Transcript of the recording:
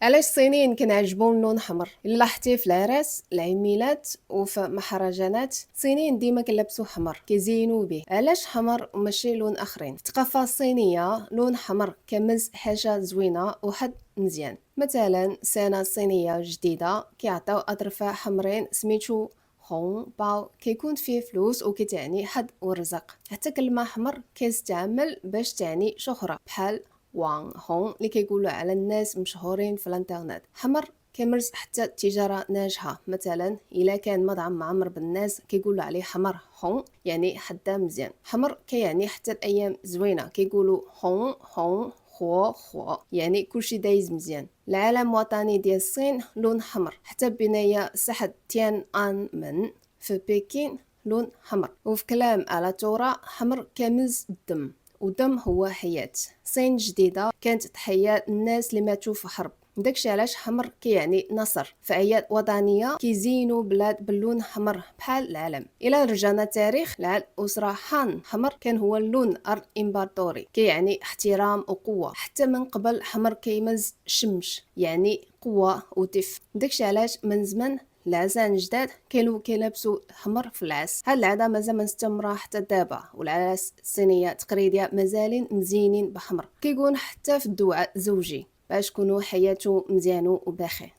علاش الصينيين كنعجبهم اللون حمر؟ الا لاحظتي في العراس العميلات وفي مهرجانات الصينيين ديما كنلبسوا حمر كيزينوا به. علاش حمر وماشي لون اخرين؟ في الثقافه الصينيه لون حمر كمز حاجه زوينه وحد مزيان. مثلا سنه صينيه جديده كيعطيو اطرفه حمرين سميتو هون باو، كيكون فيه فلوس وكتعني حد ورزق. حتى كلمه حمر كيستعمل باش تعني شهره بحال وان هون اللي كيقولوا على الناس مشهورين في الانترنت. حمر كيمرز حتى التجارة ناجحة. مثلا إلا كان مطعم معمر بالناس كيقولوا عليه حمر هون، يعني حدا مزيان. حمر كيعني حتى الأيام زوينة كيقولوا هون هون خو خو، يعني كلشي دايز مزيان. العلم الوطني ديال الصين لون حمر، حتى بناية ساحة تيان آن من في بكين لون حمر. وفي كلام على تورا حمر كمز الدم، ودم هو حياة. صين جديدة كانت تحيا الناس اللي ماتوا في حرب، داكشي علاش حمر كيعني نصر. في اعياد وطنيه كيزينوا بلاد باللون حمر بحال العلم. الى رجعنا التاريخ الاسره حان، حمر كان هو اللون الامبراطوري كيعني احترام وقوه. حتى من قبل حمر كيمز شمش، يعني قوه ودفء. داكشي علاش من زمان العسان جداد كيلبسوا حمر في العس. هاد العاده مازال مستمره حتى دابا، والعراس الصينيه التقليديه مازالين مزينين بحمر. كيكون حتى في الدعاء الزوجي باش تكونوا حياته مزيانه وبخير.